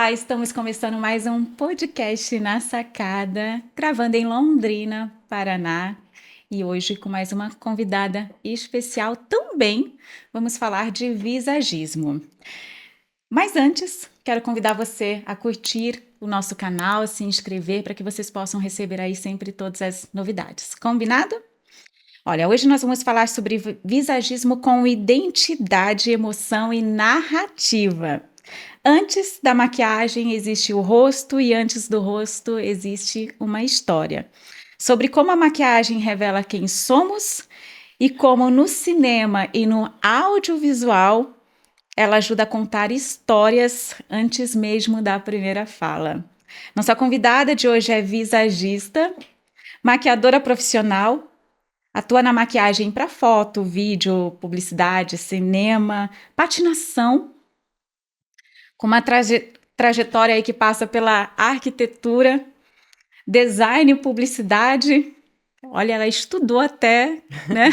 Olá, estamos começando mais um podcast na Sacada, gravando em Londrina, Paraná. E hoje com mais uma convidada especial também, vamos falar de visagismo. Mas antes, quero convidar você a curtir o nosso canal, a se inscrever para que vocês possam receber aí sempre todas as novidades. Combinado? Olha, hoje nós vamos falar sobre visagismo com identidade, emoção e narrativa. Antes da maquiagem existe o rosto e antes do rosto existe uma história. Sobre como a maquiagem revela quem somos e como no cinema e no audiovisual ela ajuda a contar histórias antes mesmo da primeira fala. Nossa convidada de hoje é visagista, maquiadora profissional, atua na maquiagem para foto, vídeo, publicidade, cinema, patinação, com uma trajetória aí que passa pela arquitetura, design e publicidade. Olha, ela estudou até, né?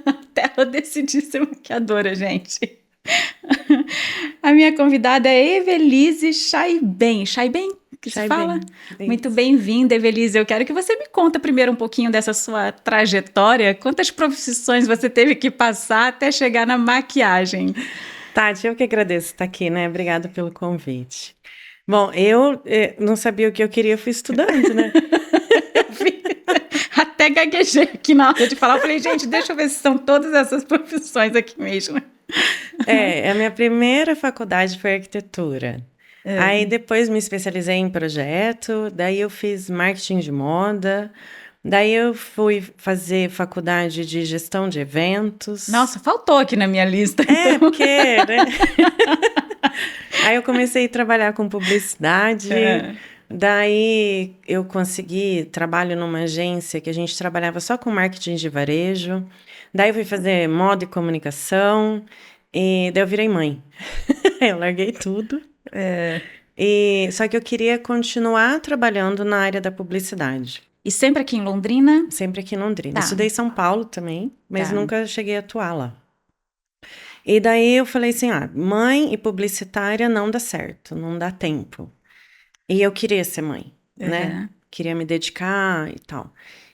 Até ela decidir ser maquiadora, gente. A minha convidada é Evelise Chaiben. Chaiben, que se fala? Muito bem-vinda, Evelise. Eu quero que você me conta primeiro um pouquinho dessa sua trajetória. Quantas profissões você teve que passar até chegar na maquiagem? Tati, eu que agradeço estar aqui, né? Obrigada pelo convite. Bom, eu não sabia o que eu queria, fui estudando, né? Até gaguejei aqui na hora de falar. Eu falei, gente, deixa eu ver se são todas essas profissões aqui mesmo. A minha primeira faculdade foi arquitetura. Aí depois me especializei em projeto, daí eu fiz marketing de moda, daí eu fui fazer faculdade de gestão de eventos. Nossa, faltou aqui na minha lista. Então. Porque, né? Aí eu comecei a trabalhar com publicidade. Daí eu consegui trabalho numa agência que a gente trabalhava só com marketing de varejo. Daí eu fui fazer moda e comunicação. E daí eu virei mãe. Eu larguei tudo. Só que eu queria continuar trabalhando na área da publicidade. E sempre aqui em Londrina? Sempre aqui em Londrina. Tá. Estudei em São Paulo também, mas nunca cheguei a atuar lá. E daí eu falei assim, mãe e publicitária não dá certo, não dá tempo. E eu queria ser mãe, né? Queria me dedicar e tal.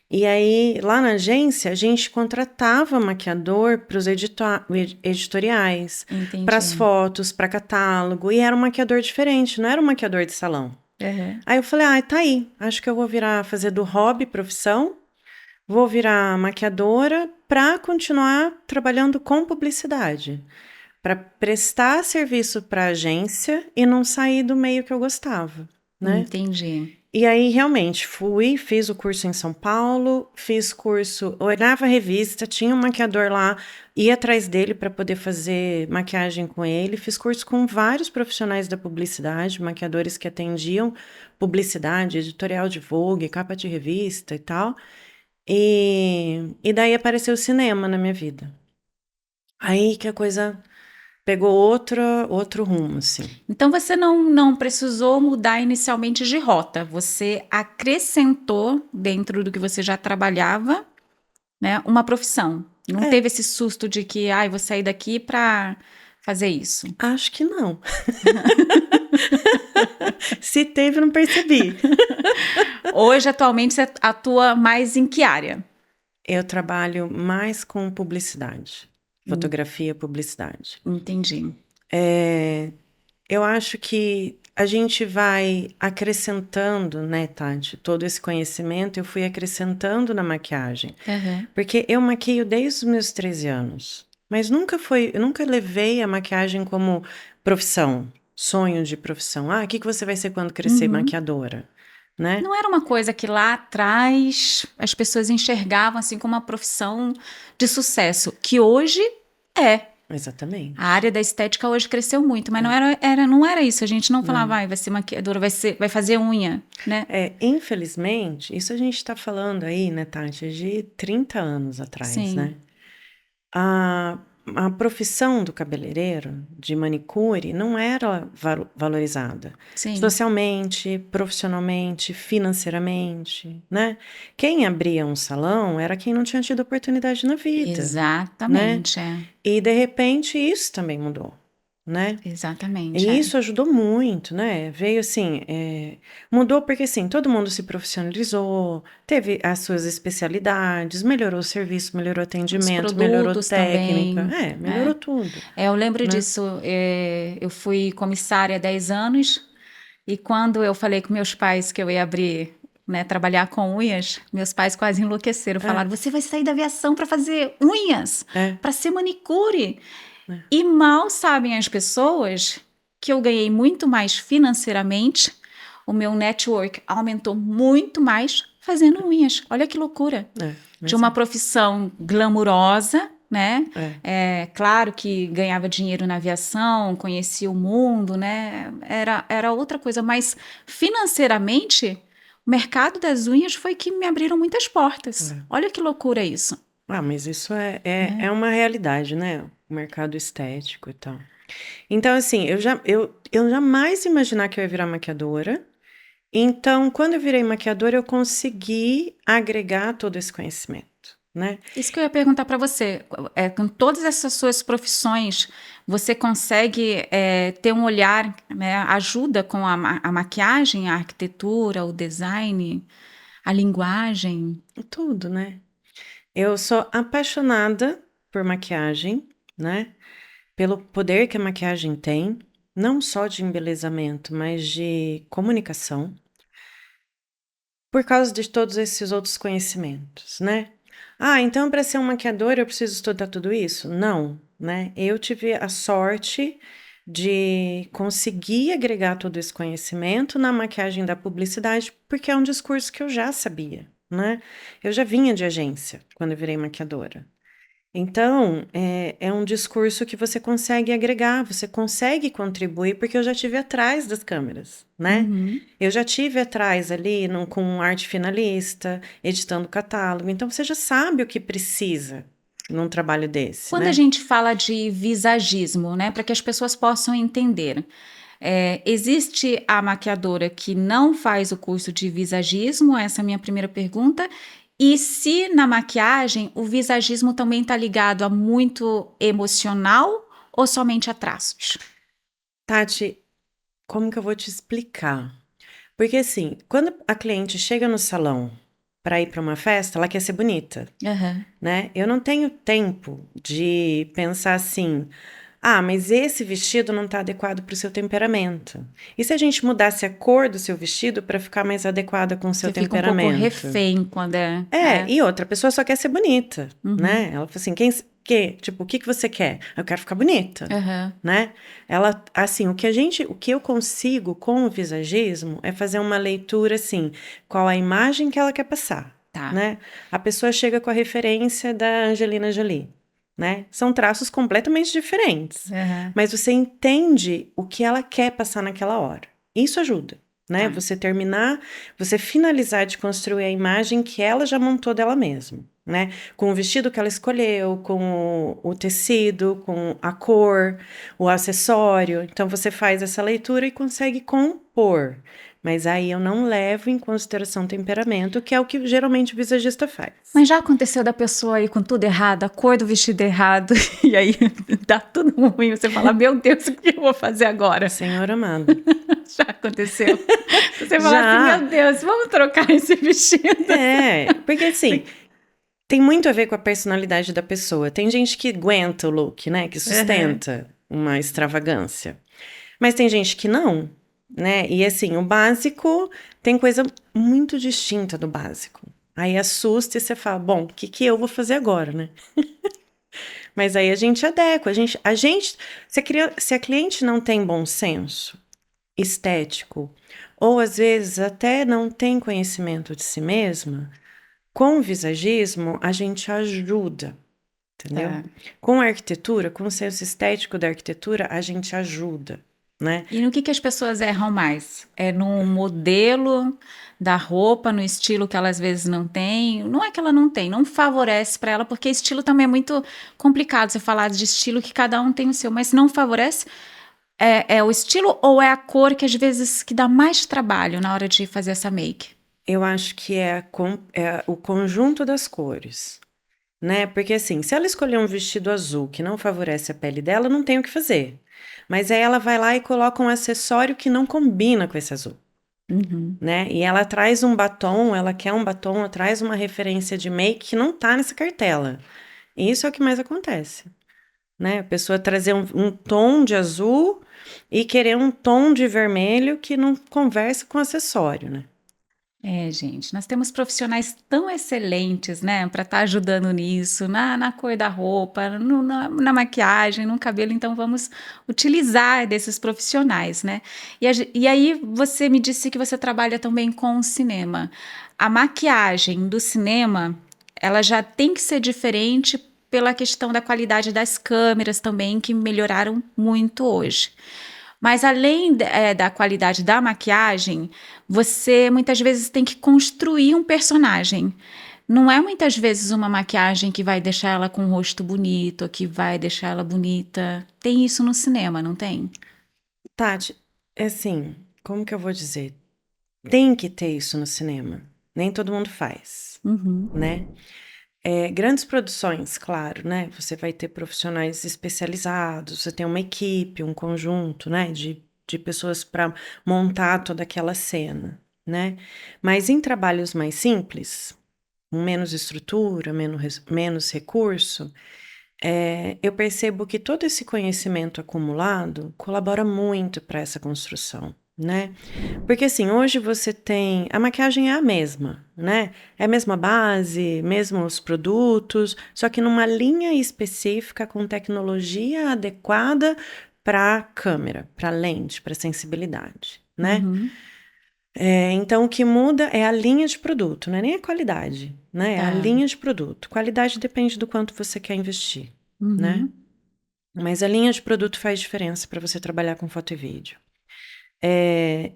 E aí, lá na agência, a gente contratava maquiador para os editoriais, para as fotos, para catálogo. E era um maquiador diferente, não era um maquiador de salão. Aí eu falei, tá aí. Acho que eu vou fazer do hobby profissão. Vou virar maquiadora para continuar trabalhando com publicidade. Para prestar serviço para a agência e não sair do meio que eu gostava, né? Entendi. E aí, realmente, fiz o curso em São Paulo, fiz curso, olhava a revista, tinha um maquiador lá, ia atrás dele para poder fazer maquiagem com ele, fiz curso com vários profissionais da publicidade, maquiadores que atendiam publicidade, editorial de Vogue, capa de revista e tal. E daí apareceu o cinema na minha vida. Aí que a coisa pegou outro rumo, assim. Então você não precisou mudar inicialmente de rota, você acrescentou dentro do que você já trabalhava, né, uma profissão. Não teve esse susto de que, vou sair daqui para fazer isso. Acho que não. Se teve, não percebi. Hoje, atualmente, você atua mais em que área? Eu trabalho mais com publicidade. Fotografia, publicidade. Entendi. Eu acho que a gente vai acrescentando, né, Tati, todo esse conhecimento, eu fui acrescentando na maquiagem. Porque eu maquio desde os meus 13 anos. Mas eu nunca levei a maquiagem como profissão, sonho de profissão. O que você vai ser quando crescer? Maquiadora, né? Não era uma coisa que lá atrás as pessoas enxergavam assim como uma profissão de sucesso, que hoje é. Exatamente. A área da estética hoje cresceu muito, mas não era isso. A gente não falava, vai ser maquiadora, vai fazer unha, né? Infelizmente, isso a gente está falando aí, né, Tati, de 30 anos atrás, Sim. né? A profissão do cabeleireiro, de manicure, não era valorizada. Sim. Socialmente, profissionalmente, financeiramente, né? Quem abria um salão era quem não tinha tido oportunidade na vida. Exatamente. Né? E, de repente, isso também mudou. né? Exatamente. E isso ajudou muito, né? Veio assim, mudou porque assim, todo mundo se profissionalizou, teve as suas especialidades, melhorou o serviço, melhorou o Os atendimento, melhorou produtos técnica, também. melhorou tudo, Eu lembro né? disso. Eu fui comissária há 10 anos e quando eu falei com meus pais que eu ia abrir, né, trabalhar com unhas, meus pais quase enlouqueceram. É, Falaram: você vai sair da aviação para fazer unhas, é, para ser manicure. é, E mal sabem as pessoas que eu ganhei muito mais financeiramente, o meu network aumentou muito mais fazendo unhas. Olha que loucura. De mas uma profissão glamurosa, né? é. É claro que ganhava dinheiro na aviação, conhecia o mundo, né? Era outra coisa, mas financeiramente, o mercado das unhas foi que me abriram muitas portas. É. Olha que loucura isso. Mas isso é Né? uma realidade, né? O mercado estético e tal. Então, assim, eu jamais imaginar que eu ia virar maquiadora. Então, quando eu virei maquiadora, eu consegui agregar todo esse conhecimento, né? Isso que eu ia perguntar para você. Com todas essas suas profissões, você consegue ter um olhar, né, ajuda com a maquiagem, a arquitetura, o design, a linguagem? Tudo, né? Eu sou apaixonada por maquiagem, né? Pelo poder que a maquiagem tem, não só de embelezamento, mas de comunicação, por causa de todos esses outros conhecimentos, né? Então para ser um maquiador eu preciso estudar tudo isso? Não, né? Eu tive a sorte de conseguir agregar todo esse conhecimento na maquiagem da publicidade, porque é um discurso que eu já sabia, né? Eu já vinha de agência quando eu virei maquiadora. Então, é um discurso que você consegue agregar, você consegue contribuir, porque eu já tive atrás das câmeras, né? Uhum. Eu já tive atrás ali com um arte finalista, editando catálogo, então você já sabe o que precisa num trabalho desse, Quando a né? gente fala de visagismo, né, para que as pessoas possam entender, existe a maquiadora que não faz o curso de visagismo? Essa é a minha primeira pergunta. E se na maquiagem o visagismo também está ligado a muito emocional ou somente a traços? Tati, como que eu vou te explicar? Porque assim, quando a cliente chega no salão para ir para uma festa, ela quer ser bonita, Aham. né? Eu não tenho tempo de pensar assim, mas esse vestido não está adequado para o seu temperamento. E se a gente mudasse a cor do seu vestido para ficar mais adequada com o seu Você fica um pouco temperamento? refém quando é. E outra pessoa só quer ser bonita, Uhum. né? Ela fala assim, tipo, o que que você quer? Eu quero ficar bonita, Aham. né? Ela, assim, o que eu consigo com o visagismo é fazer uma leitura, assim, qual a imagem que ela quer passar, Tá. né? A pessoa chega com a referência da Angelina Jolie, né? São traços completamente diferentes, Aham. mas você entende o que ela quer passar naquela hora. Isso ajuda, né? Tá. Você finalizar de construir a imagem que ela já montou dela mesma, né? Com o vestido que ela escolheu, com o tecido, com a cor, o acessório. Então você faz essa leitura e consegue compor. Mas aí eu não levo em consideração o temperamento, que é o que geralmente o visagista faz. Mas já aconteceu da pessoa aí com tudo errado, a cor do vestido errado, e aí dá tudo ruim, você fala, meu Deus, o que eu vou fazer agora? Senhor amado. Já aconteceu. Você fala assim, Já, meu Deus, vamos trocar esse vestido. porque assim, tem muito a ver com a personalidade da pessoa. Tem gente que aguenta o look, né? Que Uhum. sustenta uma extravagância. Mas tem gente que não, né? E assim, o básico tem coisa muito distinta do básico. Aí assusta e você fala, bom, o que que eu vou fazer agora, né? Mas aí a gente adequa, se a cliente não tem bom senso estético, ou às vezes até não tem conhecimento de si mesma, com o visagismo a gente ajuda, entendeu? Tá. Com a arquitetura, com o senso estético da arquitetura, a gente ajuda, né? E no que as pessoas erram mais? É no modelo da roupa, no estilo que ela às vezes não tem. Não é que ela não tem, não favorece para ela, porque estilo também é muito complicado você falar de estilo que cada um tem o seu, mas não favorece. É o estilo ou é a cor que às vezes que dá mais trabalho na hora de fazer essa make? Eu acho que é o conjunto das cores, né? Porque assim, se ela escolher um vestido azul que não favorece a pele dela, não tem o que fazer. Mas aí ela vai lá e coloca um acessório que não combina com esse azul. Né? E ela traz um batom, ela quer um batom, ela traz uma referência de make que não tá nessa cartela. E isso é o que mais acontece, né? A pessoa trazer um tom de azul e querer um tom de vermelho que não conversa com o acessório, né? Gente, nós temos profissionais tão excelentes, né, para estar ajudando nisso, na cor da roupa, na maquiagem, no cabelo, então vamos utilizar desses profissionais, né? E aí você me disse que você trabalha também com o cinema. A maquiagem do cinema, ela já tem que ser diferente pela questão da qualidade das câmeras também, que melhoraram muito hoje. Mas além da qualidade da maquiagem, você muitas vezes tem que construir um personagem. Não é muitas vezes uma maquiagem que vai deixar ela com um rosto bonito, que vai deixar ela bonita. Tem isso no cinema, não tem? Tati, é assim, como que eu vou dizer? Tem que ter isso no cinema. Nem todo mundo faz, né? Grandes produções, claro, né? Você vai ter profissionais especializados, você tem uma equipe, um conjunto, né? De pessoas para montar toda aquela cena, né? Mas em trabalhos mais simples, com menos estrutura, menos recurso, eu percebo que todo esse conhecimento acumulado colabora muito para essa construção, né? Porque assim, hoje você tem. A maquiagem é a mesma, né? É a mesma base, mesmos produtos, só que numa linha específica com tecnologia adequada para câmera, para lente, para sensibilidade, né? Então, o que muda é a linha de produto, não é nem a qualidade, né? É a linha de produto. Qualidade depende do quanto você quer investir, né? Mas a linha de produto faz diferença para você trabalhar com foto e vídeo.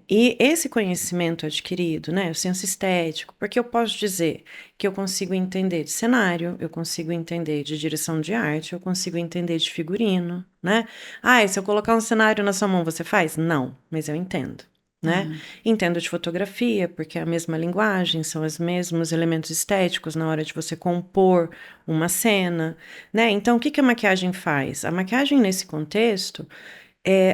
E esse conhecimento adquirido, né, o senso estético, porque eu posso dizer que eu consigo entender de cenário, eu consigo entender de direção de arte, eu consigo entender de figurino, né? Ah, e se eu colocar um cenário na sua mão, você faz? Não, mas eu entendo, né? Entendo de fotografia, porque é a mesma linguagem, são os mesmos elementos estéticos na hora de você compor uma cena, né? Então, o que a maquiagem faz? A maquiagem, nesse contexto,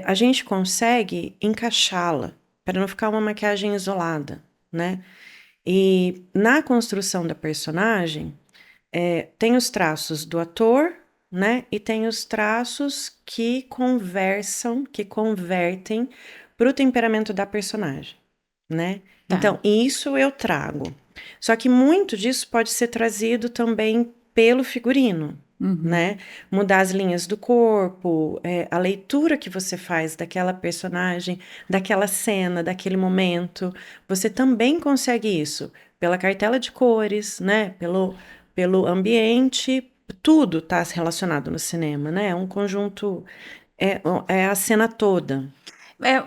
a gente consegue encaixá-la para não ficar uma maquiagem isolada, né? E na construção da personagem, tem os traços do ator, né? E tem os traços que conversam, que convertem para o temperamento da personagem, né? Então, isso eu trago. Só que muito disso pode ser trazido também pelo figurino, né? Mudar as linhas do corpo, a leitura que você faz daquela personagem, daquela cena, daquele momento. Você também consegue isso pela cartela de cores, né? Pelo ambiente, tudo está relacionado no cinema, né? É um conjunto, é a cena toda.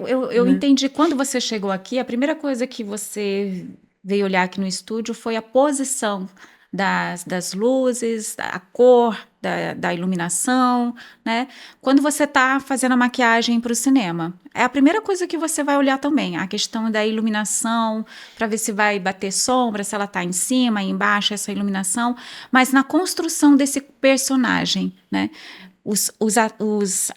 Eu entendi. Quando você chegou aqui, a primeira coisa que você veio olhar aqui no estúdio foi a posição das luzes, a cor da iluminação, né? Quando você está fazendo a maquiagem para o cinema, é a primeira coisa que você vai olhar também, a questão da iluminação, para ver se vai bater sombra, se ela está em cima, embaixo, essa iluminação, mas na construção desse personagem, né? Os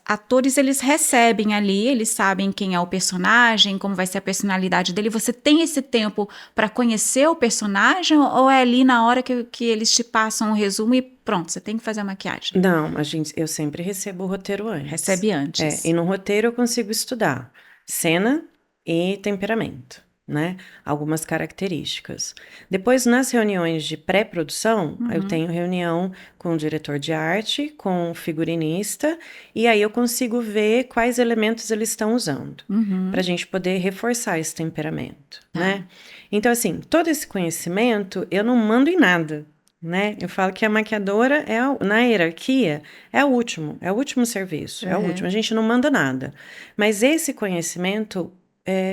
atores, eles recebem ali, eles sabem quem é o personagem, como vai ser a personalidade dele. Você tem esse tempo para conhecer o personagem ou é ali na hora que eles te passam um resumo e pronto, você tem que fazer a maquiagem? Não, eu sempre recebo o roteiro antes. Recebe antes. E no roteiro eu consigo estudar cena e temperamento, né? Algumas características. Depois, nas reuniões de pré-produção, eu tenho reunião com o diretor de arte, com o figurinista, e aí eu consigo ver quais elementos eles estão usando, para a gente poder reforçar esse temperamento, né? Então, assim, todo esse conhecimento eu não mando em nada, né? Eu falo que a maquiadora na hierarquia é o último serviço, é o último. A gente não manda nada. Mas esse conhecimento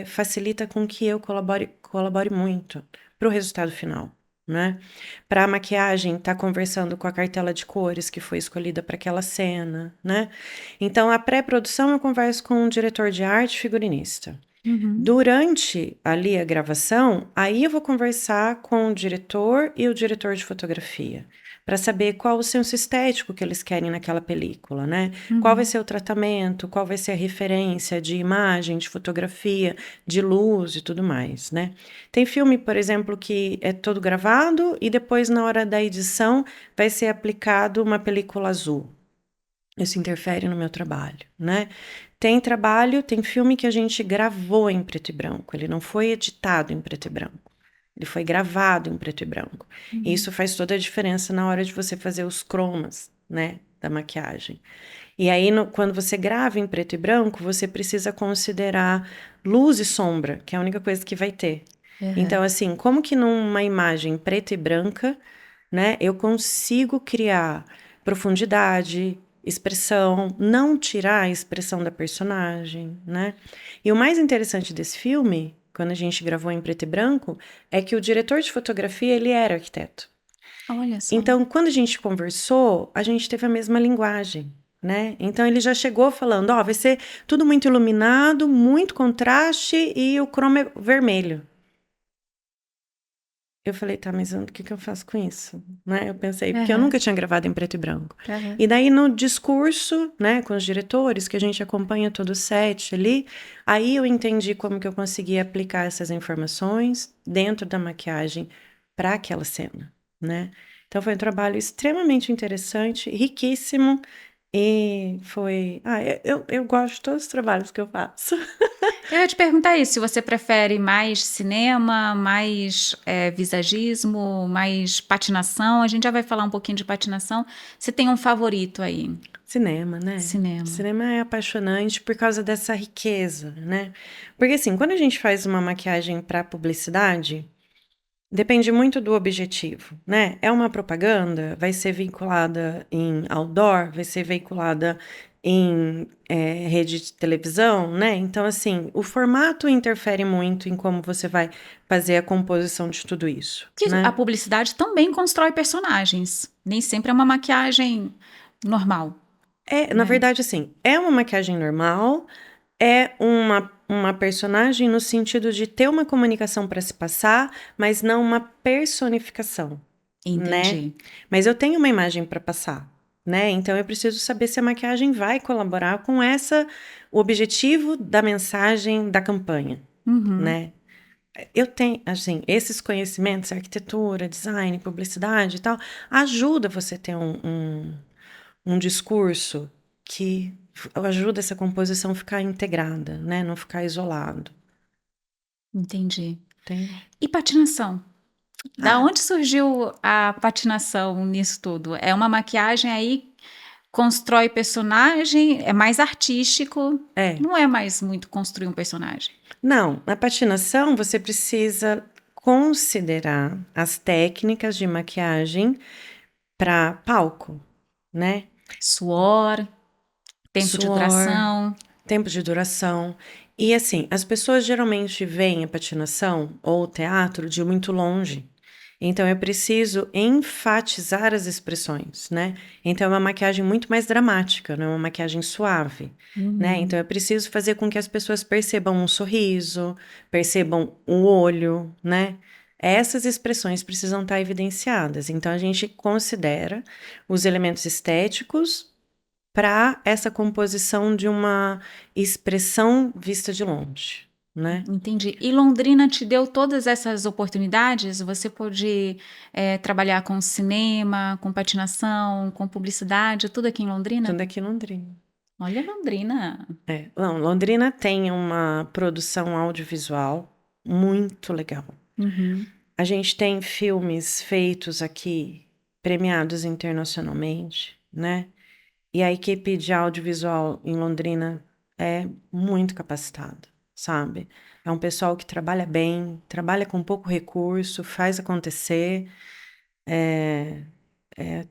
facilita com que eu colabore muito para o resultado final, né? Para a maquiagem estar conversando com a cartela de cores que foi escolhida para aquela cena, né? Então, a pré-produção eu converso com o diretor de arte e figurinista. Durante ali a gravação, aí eu vou conversar com o diretor e o diretor de fotografia, para saber qual o senso estético que eles querem naquela película, né? Qual vai Uhum. ser o tratamento, qual vai ser a referência de imagem, de fotografia, de luz e tudo mais, né? Tem filme, por exemplo, que é todo gravado e depois, na hora da edição, vai ser aplicado uma película azul. Isso interfere no meu trabalho, né? Tem filme que a gente gravou em preto e branco, ele não foi editado em preto e branco. Ele foi gravado em preto e branco. E Uhum. isso faz toda a diferença na hora de você fazer os cromas, né, da maquiagem. E aí, quando você grava em preto e branco, você precisa considerar luz e sombra, que é a única coisa que vai ter. Uhum. Então, assim, como que numa imagem preta e branca, né, eu consigo criar profundidade, expressão, não tirar a expressão da personagem, né? E o mais interessante desse filme, quando a gente gravou em preto e branco, é que o diretor de fotografia, ele era arquiteto. Olha só. Então, quando a gente conversou, a gente teve a mesma linguagem, né? Então, ele já chegou falando, ó, vai ser tudo muito iluminado, muito contraste e o chroma é vermelho. Eu falei, tá, mas o que que eu faço com isso? Né? Eu pensei, porque eu Uhum. nunca tinha gravado em preto e branco. Uhum. E daí, no discurso, né, com os diretores, que a gente acompanha todo o set ali, aí eu entendi como que eu conseguia aplicar essas informações dentro da maquiagem para aquela cena, né? Então, foi um trabalho extremamente interessante, riquíssimo, e foi... Ah, eu gosto de todos os trabalhos que eu faço. Eu ia te perguntar isso, se você prefere mais cinema, mais visagismo, mais patinação. A gente já vai falar um pouquinho de patinação. Você tem um favorito aí? Cinema, né? Cinema. Cinema é apaixonante por causa dessa riqueza, né? Porque assim, quando a gente faz uma maquiagem para publicidade, depende muito do objetivo, né? É uma propaganda, vai ser vinculada em outdoor, vai ser veiculada em rede de televisão, né? Então, assim, o formato interfere muito em como você vai fazer a composição de tudo isso, Que a né? publicidade também constrói personagens. Nem sempre é uma maquiagem normal, Na né? verdade, assim, é uma maquiagem normal, é uma personagem no sentido de ter uma comunicação para se passar, mas não uma personificação, né? Entendi. Mas eu tenho uma imagem para passar, né? Então eu preciso saber se a maquiagem vai colaborar com o objetivo da mensagem da campanha, Uhum. né? Eu tenho, assim, esses conhecimentos, arquitetura, design, publicidade e tal, ajuda você a ter um discurso que ajuda essa composição a ficar integrada, né? Não ficar isolado. Entendi. Entende? E patinação? Da Ah, onde surgiu a patinação nisso tudo? É uma maquiagem aí, constrói personagem, é mais artístico, é. não é mais muito construir um personagem. Não, na patinação você precisa considerar as técnicas de maquiagem para palco, né? Suor, tempo de Suor, duração. tempo de duração. E assim, as pessoas geralmente veem a patinação ou o teatro de muito longe. Então eu preciso enfatizar as expressões, né? Então é uma maquiagem muito mais dramática, não é uma maquiagem suave, né? Uhum. Então eu preciso fazer com que as pessoas percebam um sorriso, percebam o olho, né? Essas expressões precisam estar evidenciadas. Então a gente considera os elementos estéticos para essa composição de uma expressão vista de longe, né? Entendi. E Londrina te deu todas essas oportunidades? Você pôde trabalhar com cinema, com patinação, com publicidade, tudo aqui em Londrina? Tudo aqui em Londrina. Olha Londrina. Não, Londrina tem uma produção audiovisual muito legal. Uhum. A gente tem filmes feitos aqui, premiados internacionalmente, né? E a equipe de audiovisual em Londrina é muito capacitada, sabe? É um pessoal que trabalha bem, trabalha com pouco recurso, faz acontecer.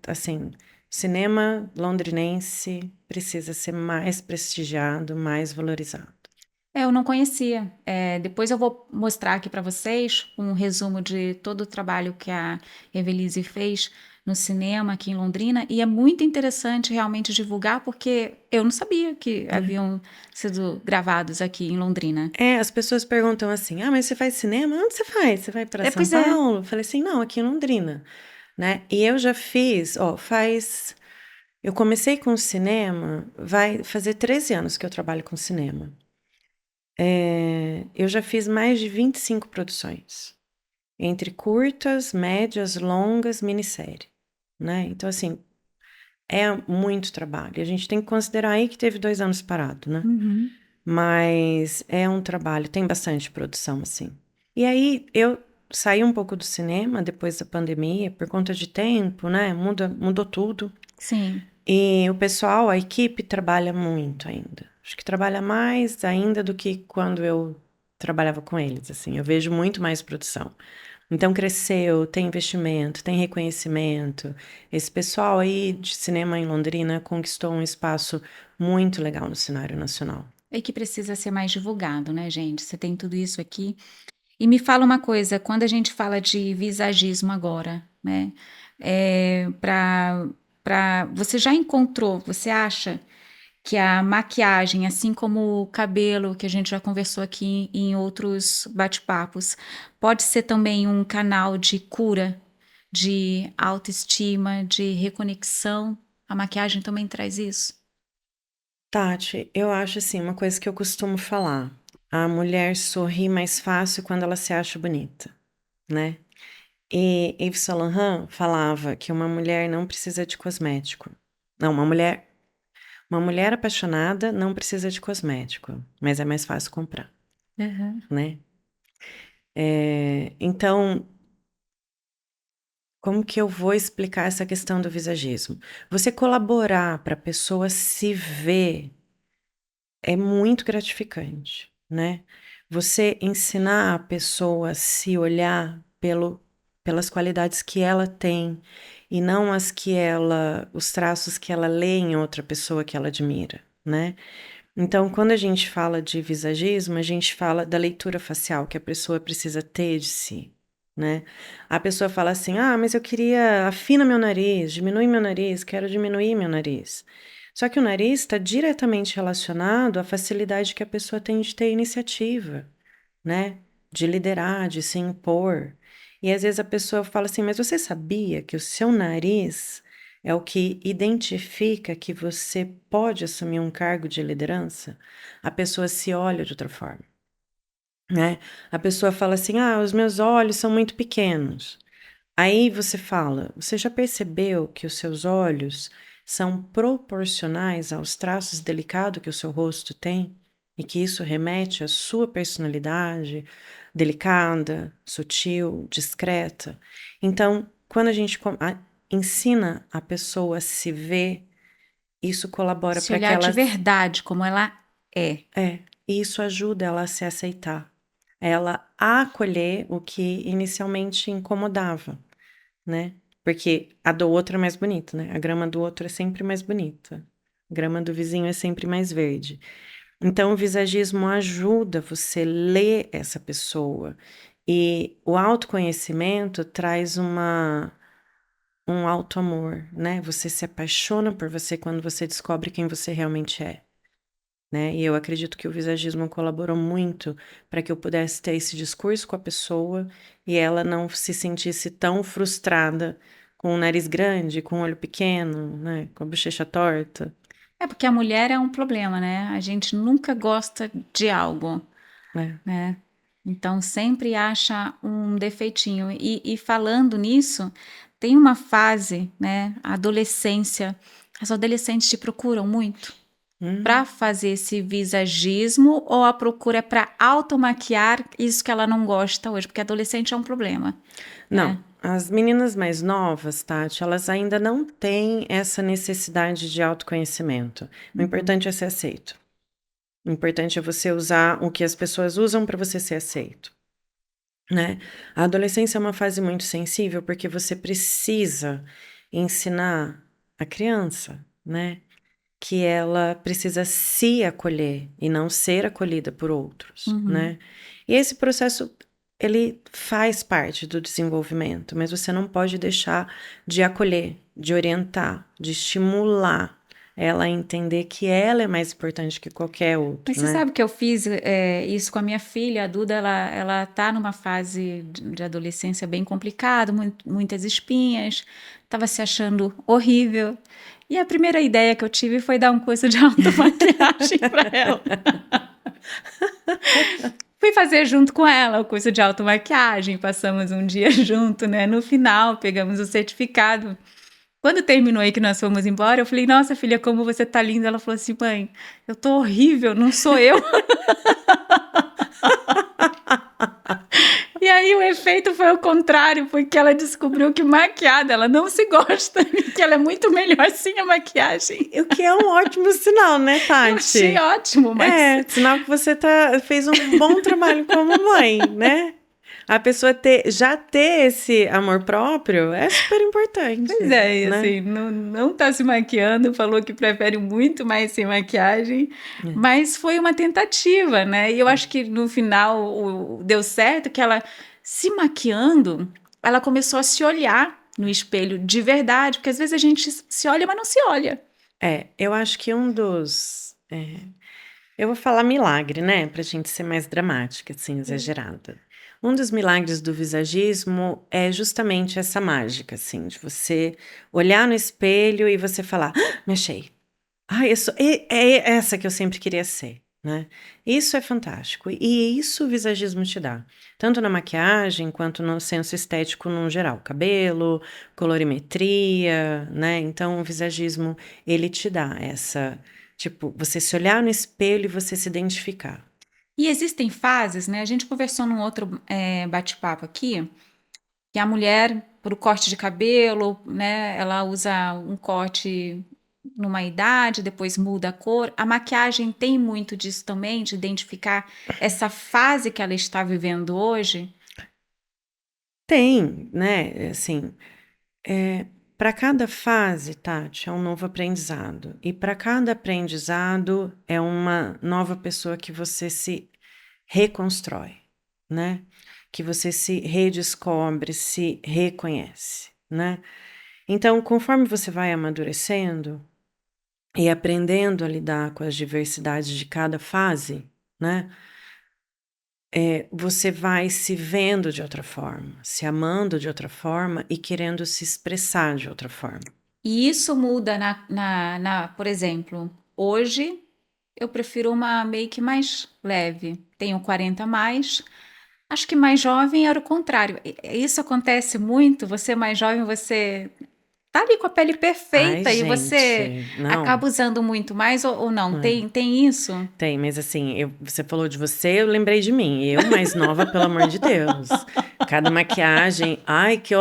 Assim, cinema londrinense precisa ser mais prestigiado, mais valorizado. Eu não conhecia. Depois eu vou mostrar aqui para vocês um resumo de todo o trabalho que a Evelise fez no cinema aqui em Londrina. E é muito interessante realmente divulgar, porque eu não sabia que haviam sido gravados aqui em Londrina. As pessoas perguntam assim: ah, mas você faz cinema? Onde você faz? Você vai para São Pois é. Paulo? Eu falei assim: não, aqui em Londrina. né? E eu já fiz, eu comecei com cinema, vai fazer 13 anos que eu trabalho com cinema. Eu já fiz mais de 25 produções, entre curtas, médias, longas, minissérie, né? Então, assim, é muito trabalho. A gente tem que considerar aí que teve 2 anos parado, né? Uhum. Mas é um trabalho, tem bastante produção, assim. E aí, eu saí um pouco do cinema depois da pandemia, por conta de tempo, né? Mudou tudo. Sim. E o pessoal, a equipe trabalha muito ainda. Acho que trabalha mais ainda do que quando eu trabalhava com eles, assim. Eu vejo muito mais produção. Então cresceu, tem investimento, tem reconhecimento. Esse pessoal aí de cinema em Londrina conquistou um espaço muito legal no cenário nacional. É que precisa ser mais divulgado, né, gente? Você tem tudo isso aqui. E me fala uma coisa, quando a gente fala de visagismo agora, né? Você já encontrou, você acha que a maquiagem, assim como o cabelo, que a gente já conversou aqui em outros bate-papos, pode ser também um canal de cura, de autoestima, de reconexão? A maquiagem também traz isso? Tati, eu acho assim, uma coisa que eu costumo falar. A mulher sorri mais fácil quando ela se acha bonita, né? E Yves Saint Laurent falava que uma mulher não precisa de cosmético. Não, uma mulher apaixonada não precisa de cosmético, mas é mais fácil comprar, Uhum. né? Então, como que eu vou explicar essa questão do visagismo? Você colaborar para a pessoa se ver é muito gratificante, né? Você ensinar a pessoa a se olhar pelas qualidades que ela tem e não os traços que ela lê em outra pessoa que ela admira, né? Então, quando a gente fala de visagismo, a gente fala da leitura facial que a pessoa precisa ter de si, né? A pessoa fala assim: ah, mas eu queria afina meu nariz, diminui meu nariz, quero diminuir meu nariz. Só que o nariz está diretamente relacionado à facilidade que a pessoa tem de ter iniciativa, né? De liderar, de se impor. E às vezes a pessoa fala assim: mas você sabia que o seu nariz é o que identifica que você pode assumir um cargo de liderança? A pessoa se olha de outra forma, né? A pessoa fala assim: ah, os meus olhos são muito pequenos. Aí você fala: você já percebeu que os seus olhos são proporcionais aos traços delicados que o seu rosto tem? E que isso remete à sua personalidade delicada, sutil, discreta? Então, quando a gente ensina a pessoa a se ver, isso colabora Se para que olhar de ela. verdade como ela é. E isso ajuda ela a se aceitar, ela a acolher o que inicialmente incomodava, né? Porque a do outro é mais bonita, né? A grama do outro é sempre mais bonita. A grama do vizinho é sempre mais verde. Então, o visagismo ajuda você ler essa pessoa. E o autoconhecimento traz um auto-amor, né? Você se apaixona por você quando você descobre quem você realmente é, né? E eu acredito que o visagismo colaborou muito para que eu pudesse ter esse discurso com a pessoa e ela não se sentisse tão frustrada com o nariz grande, com o olho pequeno, né? Com a bochecha torta, É porque a mulher é um problema, né? A gente nunca gosta de algo, né? né? Então sempre acha um defeitinho. E falando nisso, tem uma fase, né? A adolescência. As adolescentes te procuram muito para Hum. fazer esse visagismo ou a procura é para automaquiar isso que ela não gosta hoje? Porque adolescente é um problema, né? Não, as meninas mais novas, Tati, elas ainda não têm essa necessidade de autoconhecimento. O Uhum. importante é ser aceito. O importante é você usar o que as pessoas usam para você ser aceito, né? A adolescência é uma fase muito sensível porque você precisa ensinar a criança, né, que ela precisa se acolher e não ser acolhida por outros, Uhum. né? E esse processo ele faz parte do desenvolvimento, mas você não pode deixar de acolher, de orientar, de estimular ela entender que ela é mais importante que qualquer outro, Mas você né? sabe que eu fiz isso com a minha filha, a Duda, ela tá numa fase de adolescência bem complicada, muitas espinhas, estava se achando horrível. E a primeira ideia que eu tive foi dar um curso de automaquiagem para ela. Fui fazer junto com ela o curso de automaquiagem, passamos um dia junto, né? No final, pegamos o certificado. Quando terminou aí que nós fomos embora, eu falei, nossa, filha, como você tá linda. Ela falou assim, mãe, eu tô horrível, não sou eu. E aí o efeito foi o contrário, porque ela descobriu que maquiada ela não se gosta, que ela é muito melhor sem a maquiagem. O que é um ótimo sinal, né, Tati? Eu achei ótimo, mas... sinal que você fez um bom trabalho como mãe, né? A pessoa já ter esse amor próprio é super importante. Pois é, né? assim, não tá se maquiando, falou que prefere muito mais sem maquiagem, mas foi uma tentativa, né? E eu acho que no final deu certo, que ela se maquiando, ela começou a se olhar no espelho de verdade, porque às vezes a gente se olha, mas não se olha. Eu acho que eu vou falar milagre, né? Pra gente ser mais dramática, assim, exagerada. Um dos milagres do visagismo é justamente essa mágica, assim, de você olhar no espelho e você falar, me achei. É essa que eu sempre queria ser, né? Isso é fantástico. E isso o visagismo te dá. Tanto na maquiagem, quanto no senso estético no geral. Cabelo, colorimetria, né? Então, o visagismo, ele te dá essa... Tipo, você se olhar no espelho e você se identificar. E existem fases, né? A gente conversou num outro bate-papo aqui, que a mulher, para o corte de cabelo, né? Ela usa um corte numa idade, depois muda a cor. A maquiagem tem muito disso também, de identificar essa fase que ela está vivendo hoje. Tem, né? Assim, para cada fase, Tati, é um novo aprendizado. E para cada aprendizado é uma nova pessoa que você se reconstrói, né? Que você se redescobre, se reconhece, né? Então, conforme você vai amadurecendo e aprendendo a lidar com as diversidades de cada fase, né? Você vai se vendo de outra forma, se amando de outra forma e querendo se expressar de outra forma. E isso muda por exemplo, hoje eu prefiro uma make mais leve. Tenho 40 a mais. Acho que mais jovem era o contrário. Isso acontece muito. Você mais jovem, você tá ali com a pele Ai, perfeita e você gente, não. acaba usando muito mais ou não? É. Tem isso? Tem, mas assim, você falou de você, eu lembrei de mim. Eu, mais nova, pelo amor de Deus. Cada maquiagem, ai, que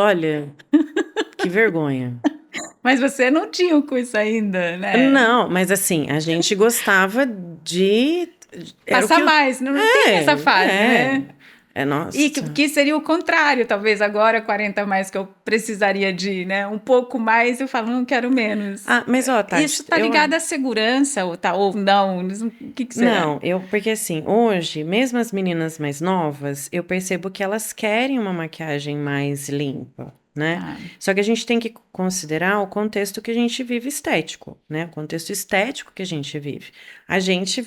vergonha. Mas você não tinha o curso ainda, né? Não, mas assim, a gente gostava de... Era Passar mais, não tem essa fase, né? Nossa. E que seria o contrário, talvez agora 40 a mais que eu precisaria de, né? Um pouco mais, eu falo, não quero menos. Mas ó, Tati, Isso tá ligado à segurança, ou não? O que será? Não, porque assim, hoje, mesmo as meninas mais novas, eu percebo que elas querem uma maquiagem mais limpa, né? Tá. Só que a gente tem que considerar o contexto que a gente vive estético, né? O contexto estético que a gente vive. A gente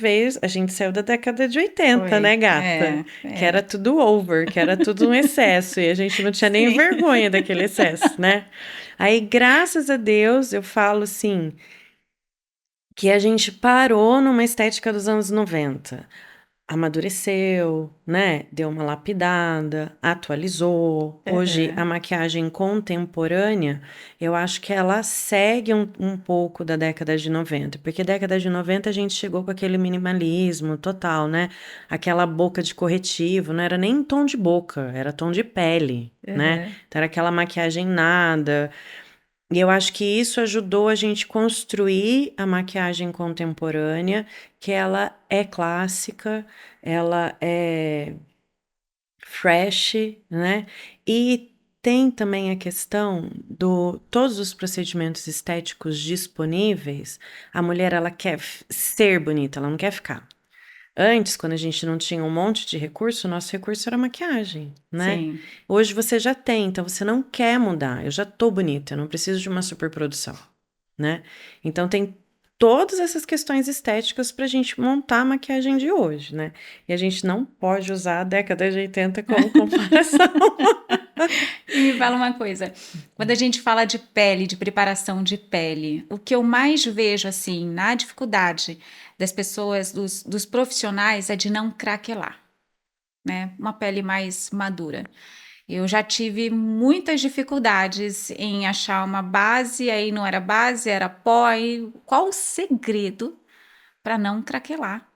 saiu da década de 80, Foi. né, gata? Que era tudo over, que era tudo um excesso, e a gente não tinha nem Sim. vergonha daquele excesso, né? Aí, graças a Deus, eu falo assim, que a gente parou numa estética dos anos 90. Amadureceu, né? Deu uma lapidada, atualizou. Hoje, a maquiagem contemporânea, eu acho que ela segue um pouco da década de 90, porque década de 90 a gente chegou com aquele minimalismo total, né? Aquela boca de corretivo, não era nem tom de boca, era tom de pele, né? Então, era aquela maquiagem nada. E eu acho que isso ajudou a gente construir a maquiagem contemporânea, que ela é clássica, ela é fresh, né? E tem também a questão todos os procedimentos estéticos disponíveis, a mulher ela quer ser bonita, ela não quer ficar. Antes, quando a gente não tinha um monte de recurso, o nosso recurso era maquiagem, né? Sim. Hoje você já tem, então você não quer mudar. Eu já tô bonita, eu não preciso de uma superprodução, né? Então tem todas essas questões estéticas pra gente montar a maquiagem de hoje, né? E a gente não pode usar a década de 80 como comparação. E me fala uma coisa, quando a gente fala de pele, de preparação de pele, o que eu mais vejo, assim, na dificuldade das pessoas, dos profissionais, é de não craquelar, né? Uma pele mais madura. Eu já tive muitas dificuldades em achar uma base, aí não era base, era pó. E qual o segredo para não craquelar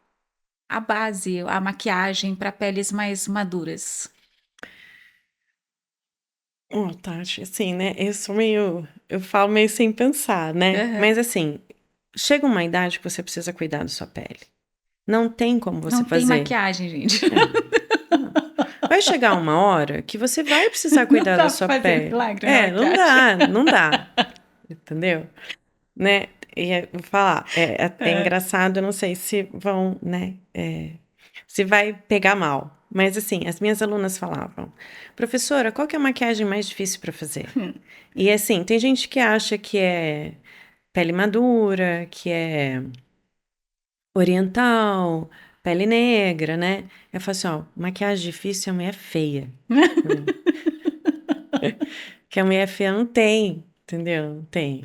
a base, a maquiagem para peles mais maduras? Tati, assim, né? Eu falo meio sem pensar, né? Aham. Mas assim, chega uma idade que você precisa cuidar da sua pele. Não tem como você Não tem fazer. maquiagem, gente. Não. Vai chegar uma hora que você vai precisar Não cuidar da dá pra sua fazer pele. milagre na Não maquiagem. dá, não dá. Entendeu? Né? Vou falar, é É. engraçado, eu não sei se vão, né? Se vai pegar mal. Mas assim, as minhas alunas falavam, professora, qual que é a maquiagem mais difícil para fazer? E assim, tem gente que acha que é pele madura, que é oriental, pele negra, né? Eu falo assim, ó, maquiagem difícil é mulher feia. Entendeu? Que a mulher feia não tem, entendeu? Não tem.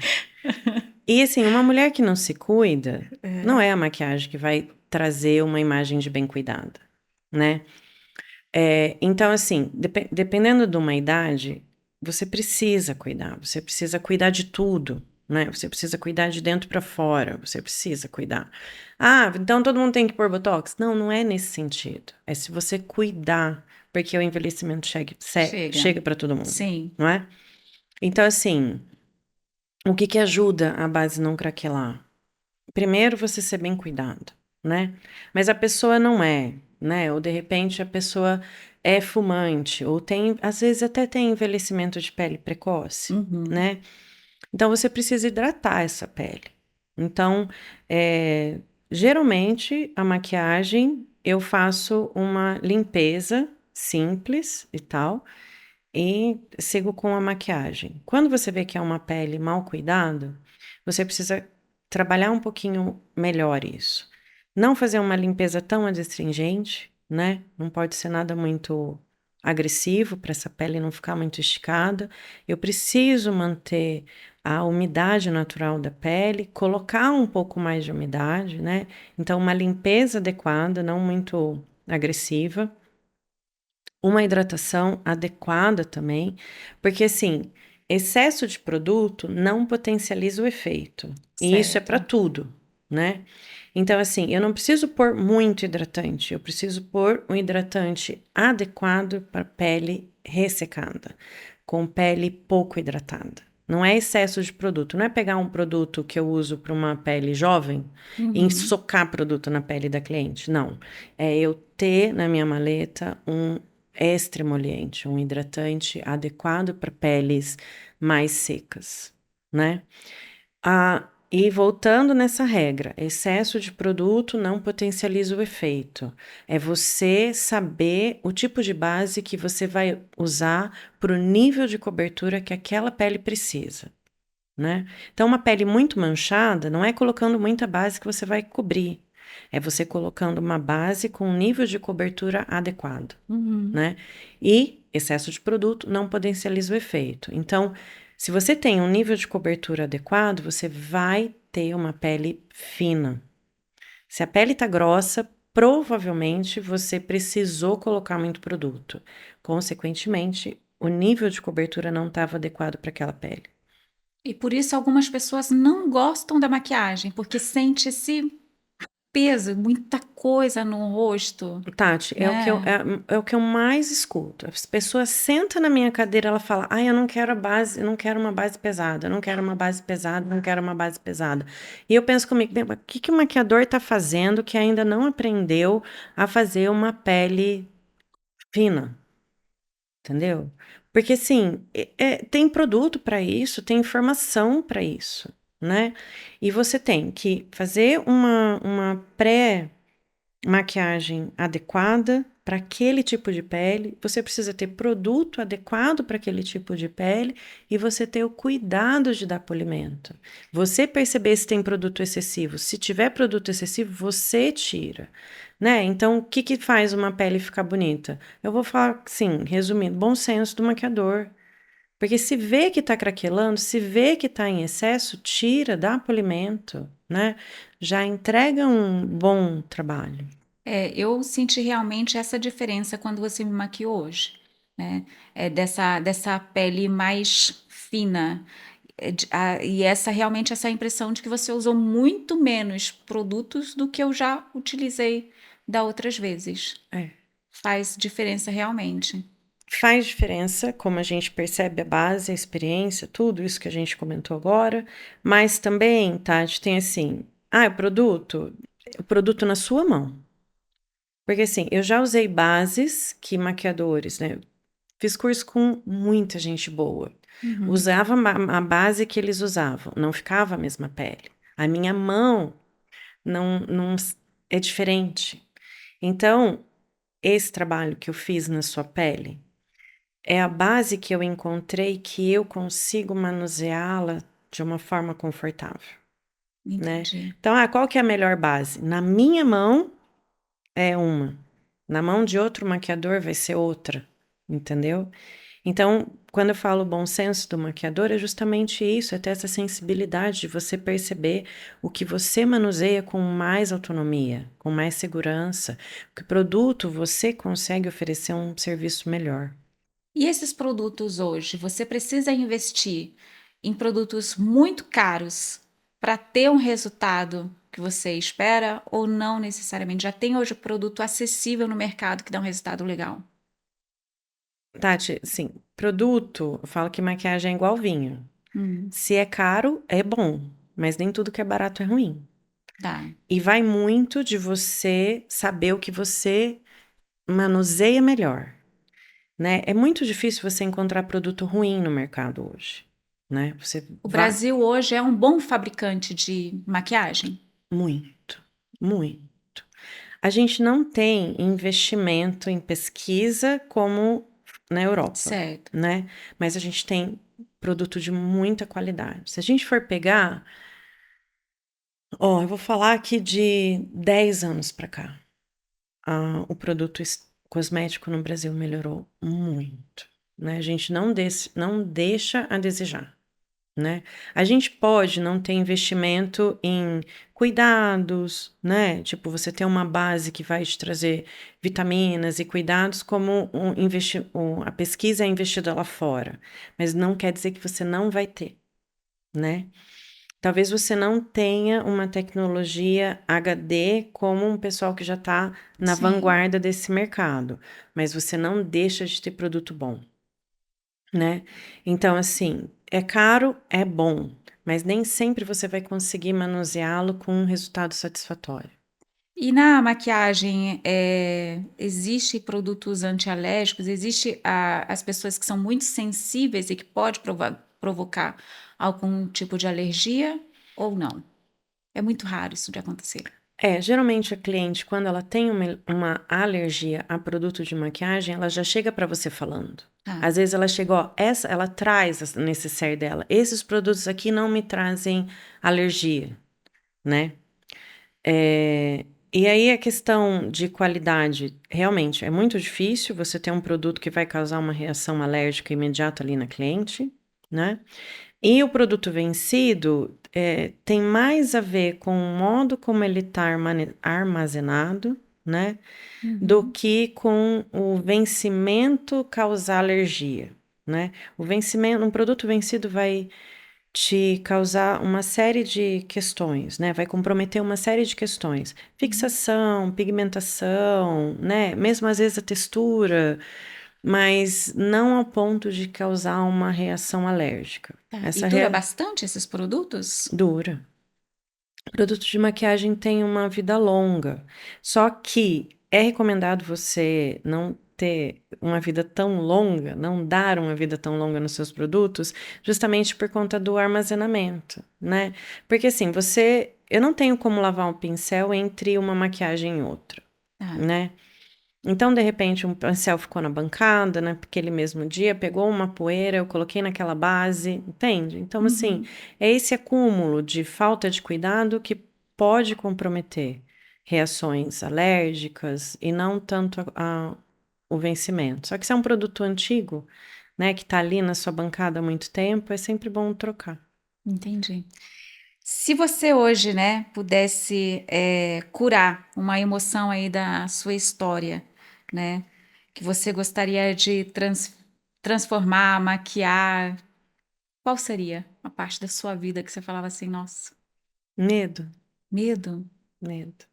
E assim, uma mulher que não se cuida, não É. é a maquiagem que vai trazer uma imagem de bem cuidada, né? Então, assim, dependendo de uma idade, você precisa cuidar de tudo, né? Você precisa cuidar de dentro para fora, você precisa cuidar. Ah, então todo mundo tem que pôr botox? Não, não é nesse sentido. É se você cuidar, porque o envelhecimento Chega. chega para todo mundo, Sim. não é? Então, assim, o que que ajuda a base não craquelar? Primeiro, você ser bem cuidado, né? Mas a pessoa não é, né? Ou de repente a pessoa é fumante, ou tem, às vezes até tem envelhecimento de pele precoce, Uhum. né? Então você precisa hidratar essa pele. Então, geralmente a maquiagem eu faço uma limpeza simples e tal, e sigo com a maquiagem. Quando você vê que é uma pele mal cuidada, você precisa trabalhar um pouquinho melhor isso. Não fazer uma limpeza tão adstringente, né? Não pode ser nada muito agressivo para essa pele não ficar muito esticada. Eu preciso manter a umidade natural da pele, colocar um pouco mais de umidade, né? Então, uma limpeza adequada, não muito agressiva. Uma hidratação adequada também, porque assim, excesso de produto não potencializa o efeito. E isso é para Certo. tudo, né? Então, assim, eu não preciso pôr muito hidratante, eu preciso pôr um hidratante adequado para pele ressecada, com pele pouco hidratada. Não é excesso de produto, não é pegar um produto que eu uso para uma pele jovem e Uhum. socar produto na pele da cliente. Não. É eu ter na minha maleta um extra-emoliente, um hidratante adequado para peles mais secas, né? E voltando nessa regra, excesso de produto não potencializa o efeito. É você saber o tipo de base que você vai usar para o nível de cobertura que aquela pele precisa, né? Então, uma pele muito manchada não é colocando muita base que você vai cobrir. É você colocando uma base com um nível de cobertura adequado, Uhum. né? E excesso de produto não potencializa o efeito. Então, se você tem um nível de cobertura adequado, você vai ter uma pele fina. Se a pele tá grossa, provavelmente você precisou colocar muito produto. Consequentemente, o nível de cobertura não estava adequado para aquela pele. E por isso algumas pessoas não gostam da maquiagem, porque sente esse peso, muita coisa no rosto, Tati, né? é o que eu mais escuto. As pessoas sentam na minha cadeira, ela fala: "Ai, eu não quero a base, eu não quero uma base pesada, eu não quero uma base pesada, eu não quero uma base pesada". E eu penso comigo, "Bem, mas o que que o maquiador está fazendo que ainda não aprendeu a fazer uma pele fina?" Entendeu? Porque assim, tem produto para isso, tem informação para isso, né? E você tem que fazer uma pré maquiagem adequada para aquele tipo de pele, você precisa ter produto adequado para aquele tipo de pele e você ter o cuidado de dar polimento. Você perceber se tem produto excessivo. Se tiver produto excessivo, você tira, né? Então, o que que faz uma pele ficar bonita? Eu vou falar, sim, resumindo, bom senso do maquiador. Porque se vê que tá craquelando, se vê que tá em excesso, tira, dá polimento, né? Já entrega um bom trabalho. Eu senti realmente essa diferença quando você me maquiou hoje, né? Dessa pele mais fina. E realmente essa impressão de que você usou muito menos produtos do que eu já utilizei da outras vezes. É. Faz diferença realmente. Faz diferença, como a gente percebe a base, a experiência, tudo isso que a gente comentou agora, mas também, Tati, tem assim, o produto na sua mão. Porque assim, eu já usei bases que maquiadores, né? Fiz curso com muita gente boa. Uhum. Usava a base que eles usavam, não ficava a mesma pele. A minha mão não é diferente. Então, esse trabalho que eu fiz na sua pele é a base que eu encontrei que eu consigo manuseá-la de uma forma confortável, né? Entendi. Então, qual que é a melhor base? Na minha mão é uma, na mão de outro maquiador vai ser outra, entendeu? Então, quando eu falo bom senso do maquiador, é justamente isso, é ter essa sensibilidade de você perceber o que você manuseia com mais autonomia, com mais segurança, que produto você consegue oferecer um serviço melhor. E esses produtos hoje, você precisa investir em produtos muito caros para ter um resultado que você espera ou não necessariamente? Já tem hoje produto acessível no mercado que dá um resultado legal? Tati, sim, produto, eu falo que maquiagem é igual vinho. Hum, Se é caro, é bom, mas nem tudo que é barato é ruim. tá. E vai muito de você saber o que você manuseia melhor, né? É muito difícil você encontrar produto ruim no mercado hoje, né? Você O vai Brasil hoje é um bom fabricante de maquiagem? muito, muito. A gente não tem investimento em pesquisa como na Europa, Certo. né? Mas a gente tem produto de muita qualidade. Se a gente for pegar, eu vou falar aqui de 10 anos para cá. O produto cosmético no Brasil melhorou muito, né? A gente não deixa a desejar, né? A gente pode não ter investimento em cuidados, né? Tipo, você ter uma base que vai te trazer vitaminas e cuidados, como a pesquisa é investida lá fora, mas não quer dizer que você não vai ter, né? Talvez você não tenha uma tecnologia HD como um pessoal que já está na Sim. vanguarda desse mercado, mas você não deixa de ter produto bom, né? Então, assim, é caro, é bom, mas nem sempre você vai conseguir manuseá-lo com um resultado satisfatório. E na maquiagem, existe produtos antialérgicos? Existe as pessoas que são muito sensíveis e que pode provocar algum tipo de alergia ou não? É muito raro isso de acontecer. Geralmente a cliente, quando ela tem uma alergia a produto de maquiagem, ela já chega para você falando. Tá. Às vezes ela chega, ela traz a necessaire dela. Esses produtos aqui não me trazem alergia, né? E aí a questão de qualidade, realmente é muito difícil você ter um produto que vai causar uma reação alérgica imediata ali na cliente, né? E o produto vencido tem mais a ver com o modo como ele está armazenado, né? Do Uhum. que com o vencimento causar alergia, né? O vencimento, um produto vencido vai te causar uma série de questões, né? Vai comprometer uma série de questões. Uhum. Fixação, pigmentação, né? Mesmo às vezes a textura, mas não ao ponto de causar uma reação alérgica. Tá. E Essa dura rea... bastante esses produtos? dura. Produto de maquiagem tem uma vida longa, só que é recomendado você não ter uma vida tão longa, não dar uma vida tão longa nos seus produtos, justamente por conta do armazenamento, né? Porque assim, eu não tenho como lavar um pincel entre uma maquiagem e outra. né? Então, de repente, um pincel ficou na bancada, né? Naquele mesmo dia, pegou uma poeira, eu coloquei naquela base, entende? Então, assim, é esse acúmulo de falta de cuidado que pode comprometer reações alérgicas e não tanto o vencimento. Só que se é um produto antigo, né, que tá ali na sua bancada há muito tempo, é sempre bom trocar. Entendi. Se você hoje, né, pudesse curar uma emoção aí da sua história, né, que você gostaria de transformar, maquiar, qual seria a parte da sua vida que você falava assim, nossa, Medo, medo? medo.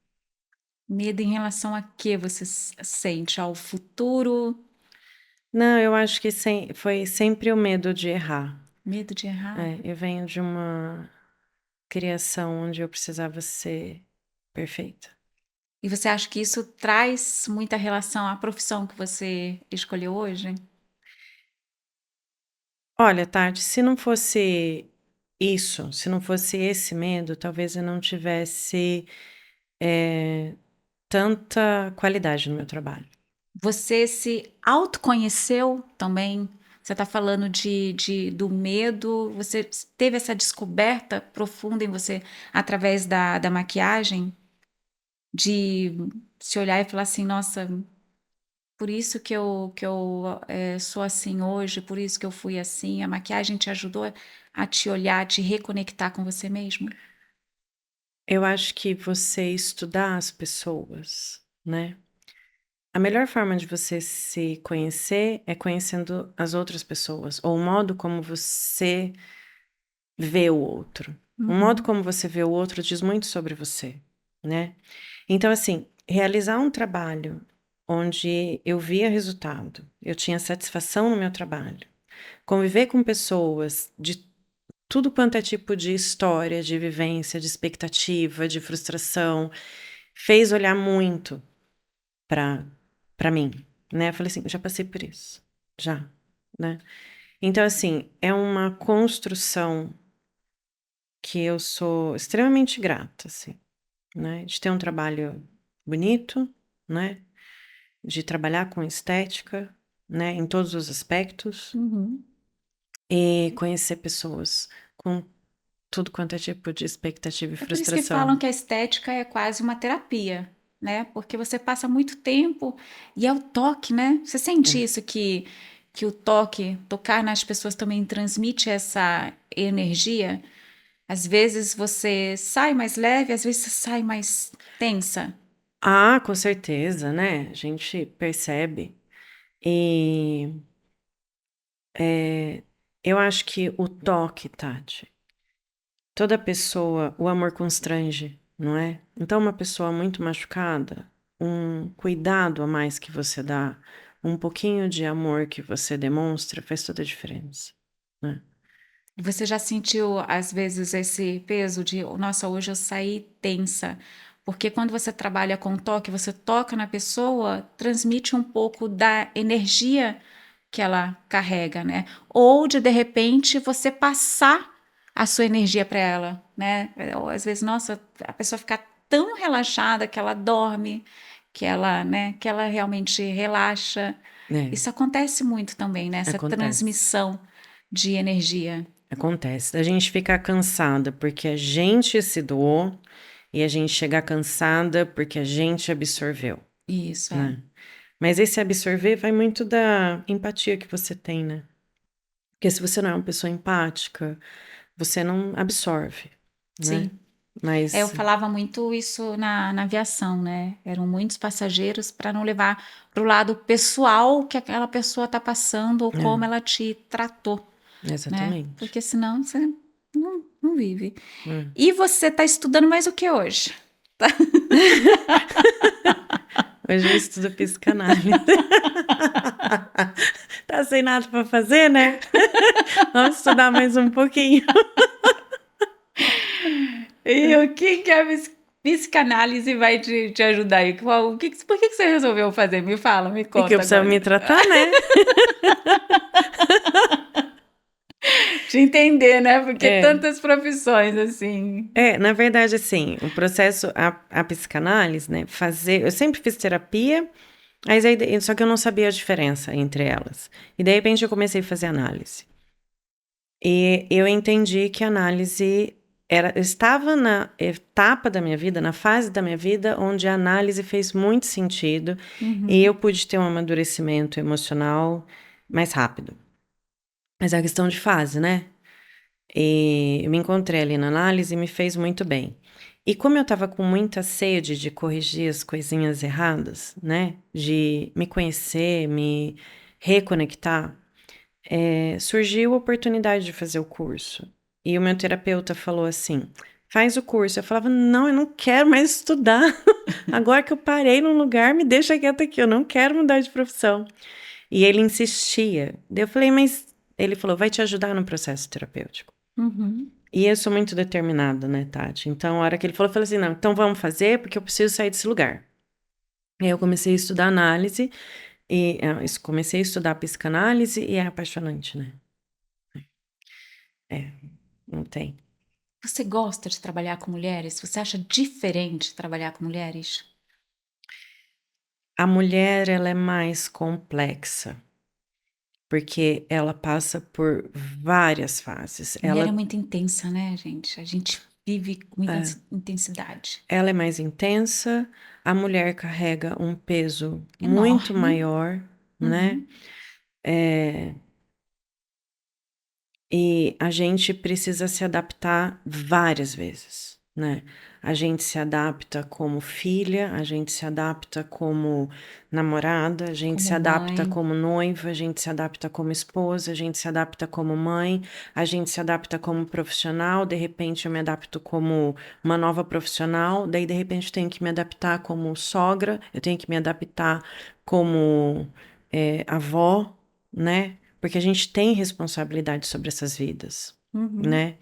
Medo em relação a que você sente? Ao futuro? Não, eu acho que foi sempre o medo de errar. Medo de errar? Eu venho de uma criação onde eu precisava ser perfeita. E você acha que isso traz muita relação à profissão que você escolheu hoje? Olha, Tati, se não fosse isso, se não fosse esse medo, talvez eu não tivesse tanta qualidade no meu trabalho. Você se autoconheceu também? Você está falando do medo, você teve essa descoberta profunda em você através da maquiagem? De se olhar e falar assim, nossa, por isso que eu sou assim hoje, por isso que eu fui assim. A maquiagem te ajudou a te olhar, a te reconectar com você mesmo? Eu acho que você estudar as pessoas, né? A melhor forma de você se conhecer é conhecendo as outras pessoas, ou o modo como você vê o outro. O modo como você vê o outro diz muito sobre você, né? Então, assim, realizar um trabalho onde eu via resultado, eu tinha satisfação no meu trabalho, conviver com pessoas de tudo quanto é tipo de história, de vivência, de expectativa, de frustração, fez olhar muito para mim, né? Eu falei assim, já passei por isso, já, né? Então, assim, é uma construção que eu sou extremamente grata, assim, né? De ter um trabalho bonito, né? De trabalhar com estética, né? Em todos os aspectos e conhecer pessoas com tudo quanto é tipo de expectativa e É por isso que falam frustração. que a estética é quase uma terapia, né? Porque você passa muito tempo e é o toque, né? Você sente isso que o toque, tocar nas pessoas também transmite essa energia? Às vezes você sai mais leve, às vezes você sai mais tensa. Ah, com certeza, né? A gente percebe. E eu acho que o toque, Tati, toda pessoa, o amor constrange, não é? Então, uma pessoa muito machucada, um cuidado a mais que você dá, um pouquinho de amor que você demonstra, faz toda a diferença, né? Você já sentiu, às vezes, esse peso de, nossa, hoje eu saí tensa? Porque quando você trabalha com toque, você toca na pessoa, transmite um pouco da energia que ela carrega, né? Ou de repente, você passar a sua energia para ela, né? Ou, às vezes, nossa, a pessoa fica tão relaxada que ela dorme, que ela, né, que ela realmente relaxa. É, Isso acontece muito também, né? Essa acontece. transmissão de energia. Acontece. A gente ficar cansada porque a gente se doou e a gente chegar cansada porque a gente absorveu, Isso, é. né? Mas esse absorver vai muito da empatia que você tem, né? Porque se você não é uma pessoa empática, você não absorve, né? Sim. É, eu Mas, falava muito isso na aviação, né? Eram muitos passageiros para não levar para o lado pessoal que aquela pessoa está passando ou como é, ela te tratou, né? exatamente. Porque senão você não vive. É. E você está estudando mais o que hoje? Hoje eu estudo psicanálise. Tá sem nada para fazer, né? Vamos estudar mais um pouquinho. E o que a psicanálise vai te ajudar aí? Por que você resolveu fazer? Me fala, me É que eu conta precisava agora. me tratar, né? Te entender, né? Porque tantas profissões, assim. Na verdade, assim, o processo, a psicanálise, né? Eu sempre fiz terapia, mas aí, só que eu não sabia a diferença entre elas. E de repente eu comecei a fazer análise. E eu entendi que a análise eu estava na etapa da minha vida, na fase da minha vida, onde a análise fez muito sentido e eu pude ter um amadurecimento emocional mais rápido. Mas é questão de fase, né? E eu me encontrei ali na análise e me fez muito bem. E como eu estava com muita sede de corrigir as coisinhas erradas, né? De me conhecer, me reconectar, surgiu a oportunidade de fazer o curso. E o meu terapeuta falou assim: faz o curso. Eu falava: não, eu não quero mais estudar. Agora que eu parei num lugar, me deixa quieta aqui, eu não quero mudar de profissão. E ele insistia. Daí eu falei: mas ele falou: vai te ajudar no processo terapêutico. E eu sou muito determinada, né, Tati? Então, a hora que ele falou, eu falei assim: não, então vamos fazer, porque eu preciso sair desse lugar. E aí eu comecei a estudar análise. E comecei a estudar psicanálise e é apaixonante, né? Não tem. Você gosta de trabalhar com mulheres? Você acha diferente trabalhar com mulheres? A mulher, ela é mais complexa, porque ela passa por várias fases. Mulher é muito intensa, né, gente? A gente vive com muita intensidade. Ela é mais intensa, a mulher carrega um peso muito Enorme. maior, né? E a gente precisa se adaptar várias vezes, né? A gente se adapta como filha, a gente se adapta como namorada, a gente se Como adapta mãe. como noiva, a gente se adapta como esposa, a gente se adapta como mãe, a gente se adapta como profissional, de repente eu me adapto como uma nova profissional, daí de repente eu tenho que me adaptar como sogra, eu tenho que me adaptar como avó, né? Porque a gente tem responsabilidade sobre essas vidas, né?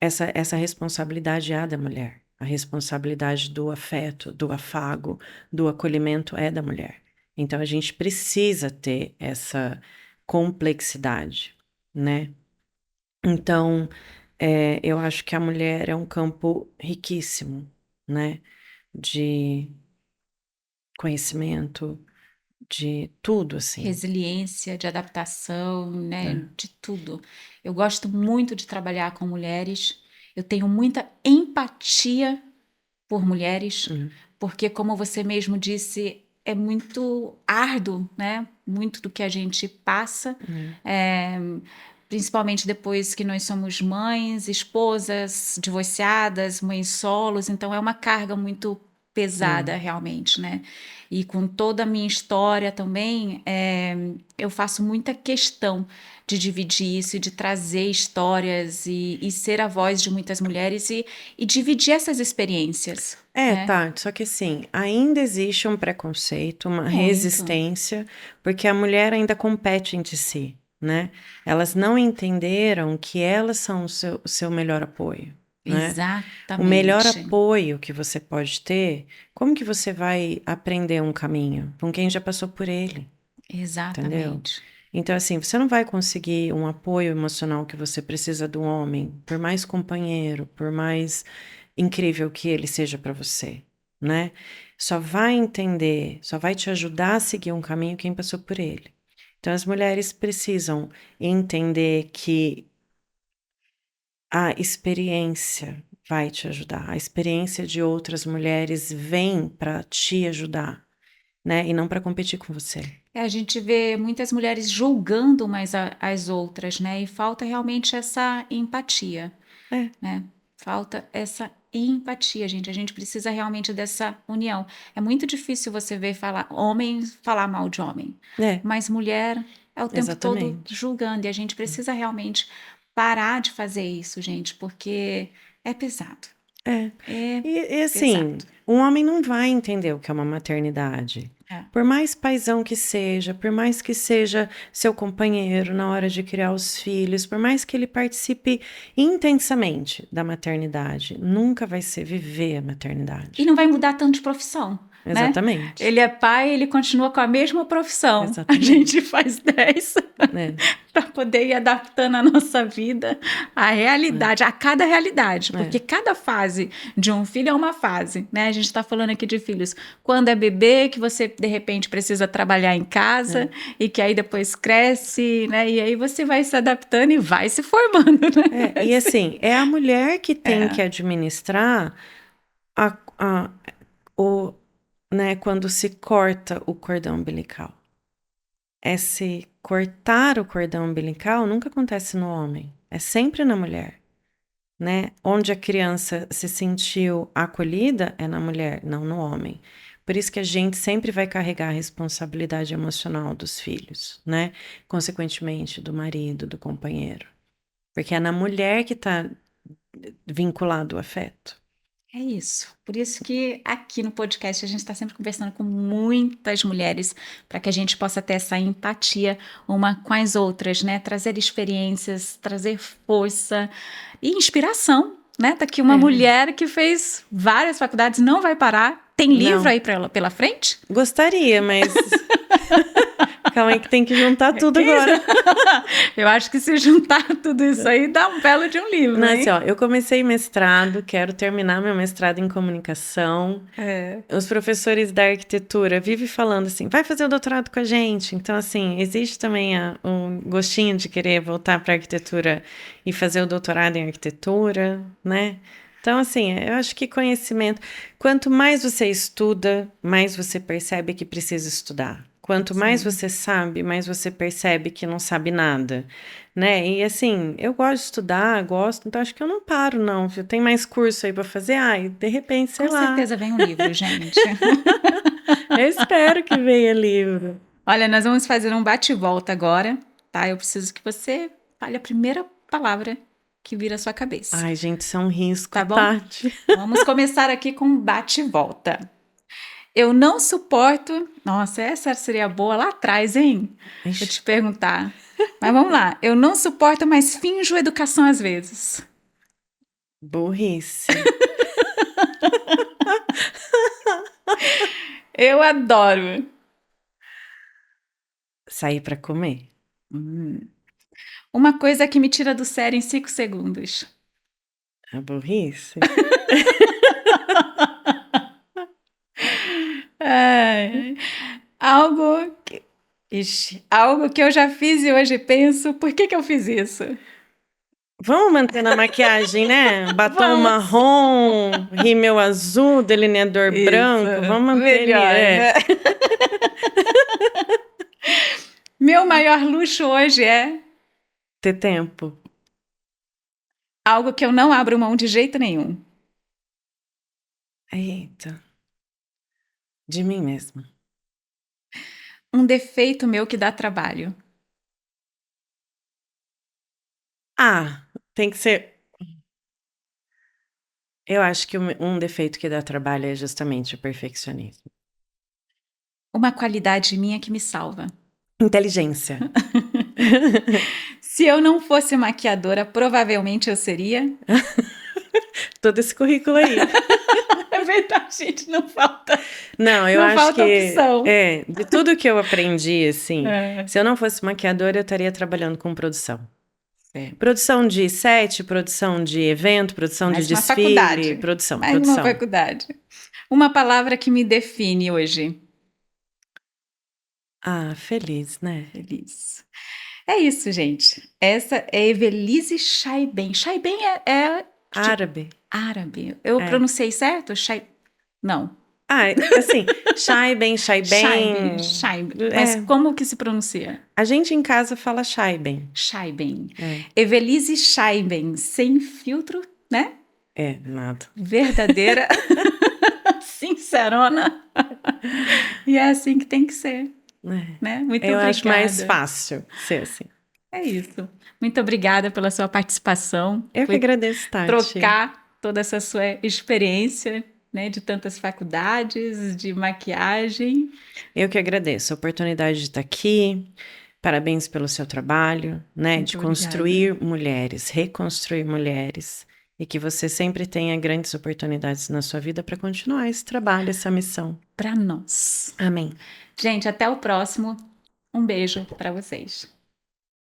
Essa responsabilidade é a da mulher. A responsabilidade do afeto, do afago, do acolhimento é da mulher. Então, a gente precisa ter essa complexidade, né? Então, eu acho que a mulher é um campo riquíssimo, né? De conhecimento, de tudo, assim. Resiliência, de adaptação, né? De tudo. Eu gosto muito de trabalhar com mulheres. Eu tenho muita empatia por mulheres, porque, como você mesmo disse, é muito árduo, né? Muito do que a gente passa, principalmente depois que nós somos mães, esposas, divorciadas, mães solos, então é uma carga muito pesada, realmente, né? E com toda a minha história também, eu faço muita questão de dividir isso, de trazer histórias e ser a voz de muitas mulheres e dividir essas experiências. Né? Tati, só que assim, ainda existe um preconceito, uma Muito. resistência, porque a mulher ainda compete entre si, né? Elas não entenderam que elas são o seu melhor apoio, né? Exatamente. O melhor apoio que você pode ter, como que você vai aprender um caminho? Com quem já passou por ele. Exatamente. Entendeu? Então, assim, você não vai conseguir um apoio emocional que você precisa do homem, por mais companheiro, por mais incrível que ele seja para você, né? Só vai entender, só vai te ajudar a seguir um caminho quem passou por ele. Então, as mulheres precisam entender que a experiência vai te ajudar, a experiência de outras mulheres vem para te ajudar, né? E não para competir com você. A gente vê muitas mulheres julgando mais as outras, né? E falta realmente essa empatia, né? Falta essa empatia, gente. A gente precisa realmente dessa união. É muito difícil você ver homem falar mal de homem, mas mulher é o tempo todo julgando. E a gente precisa realmente parar de fazer isso, gente, porque é pesado. E assim, pesado. um homem não vai entender o que é uma maternidade. Por mais paizão que seja, por mais que seja seu companheiro na hora de criar os filhos, por mais que ele participe intensamente da maternidade, nunca vai ser viver a maternidade. E não vai mudar tanto de profissão. né? Exatamente. Ele é pai, ele continua com a mesma profissão. Exatamente. A gente faz 10 para poder ir adaptando a nossa vida à realidade, a cada realidade, porque cada fase de um filho é uma fase, né? A gente está falando aqui de filhos quando é bebê, que você de repente precisa trabalhar em casa e que aí depois cresce, né? E aí você vai se adaptando e vai se formando, né? E assim, é a mulher que tem que administrar né, quando se corta o cordão umbilical. Esse cortar o cordão umbilical nunca acontece no homem, é sempre na mulher, né? Onde a criança se sentiu acolhida é na mulher, não no homem. Por isso que a gente sempre vai carregar a responsabilidade emocional dos filhos, né? Consequentemente, do marido, do companheiro. Porque é na mulher que está vinculado o afeto. É isso. Por isso que aqui no podcast a gente está sempre conversando com muitas mulheres para que a gente possa ter essa empatia uma com as outras, né? Trazer experiências, trazer força e inspiração, né? Tá aqui uma mulher que fez várias faculdades, não vai parar. Tem livro aí pela frente? Gostaria, mas... Calma aí que tem que juntar tudo agora. Eu acho que se juntar tudo isso aí dá um belo de um livro, Não, hein? assim, ó, eu comecei mestrado, quero terminar meu mestrado em comunicação. Os professores da arquitetura vivem falando assim, vai fazer o doutorado com a gente. Então, assim, existe também um gostinho de querer voltar para a arquitetura e fazer o doutorado em arquitetura, né? Então, assim, eu acho que conhecimento... Quanto mais você estuda, mais você percebe que precisa estudar. Quanto mais você sabe, mais você percebe que não sabe nada, né? E assim, eu gosto de estudar, gosto, então acho que eu não paro, não. Tem mais curso aí para fazer? Ai, de repente, sei lá. Com certeza vem um livro, gente. Eu espero que venha livro. Olha, nós vamos fazer um bate-volta agora, tá? Eu preciso que você fale a primeira palavra que vira a sua cabeça. Ai, gente, isso é um risco, tá bom? Tati. Vamos começar aqui com um bate-volta. Eu não suporto... Nossa, essa seria boa lá atrás, hein? Vou te perguntar. Mas vamos lá. Eu não suporto, mas finjo educação às vezes. Burrice. Eu adoro. Sair para comer. Uma coisa que me tira do sério em 5 segundos. A burrice. Algo que eu já fiz e hoje penso, por que eu fiz isso? Vamos manter na maquiagem, né? Batom marrom, rímel azul, delineador branco. Vamos manter melhor, né? Meu maior luxo hoje é... ter tempo. Algo que eu não abro mão de jeito nenhum. Eita. De mim mesma. Um defeito meu que dá trabalho. Tem que ser... Eu acho que um defeito que dá trabalho é justamente o perfeccionismo. Uma qualidade minha que me salva. Inteligência. Se eu não fosse maquiadora, provavelmente eu seria... Todo esse currículo aí. É verdade, gente, não falta. Não, eu acho falta que opção. De tudo que eu aprendi, assim, se eu não fosse maquiadora, eu estaria trabalhando com produção. Produção de set, produção de evento, produção de desfile, faculdade. produção. Uma faculdade. Uma palavra que me define hoje. Feliz, né? Feliz. É isso, gente. Essa é Evelise Chaiben. Chaiben é árabe. Árabe. Eu pronunciei certo? Não. Assim, Chaiben. Mas como que se pronuncia? A gente em casa fala Chaiben. Chaiben. Evelise Chaiben, sem filtro, né? Nada. Verdadeira, sincerona. E é assim que tem que ser. Né? Muito obrigada. Eu acho mais fácil ser assim. É isso. Muito obrigada pela sua participação. Eu que agradeço, Tati. Trocar toda essa sua experiência, né, de tantas faculdades, de maquiagem. Eu que agradeço a oportunidade de estar aqui. Parabéns pelo seu trabalho, né, de construir mulheres, reconstruir mulheres E que você sempre tenha grandes oportunidades na sua vida para continuar esse trabalho, essa missão. Para nós. Amém. Gente, até o próximo. Um beijo para vocês.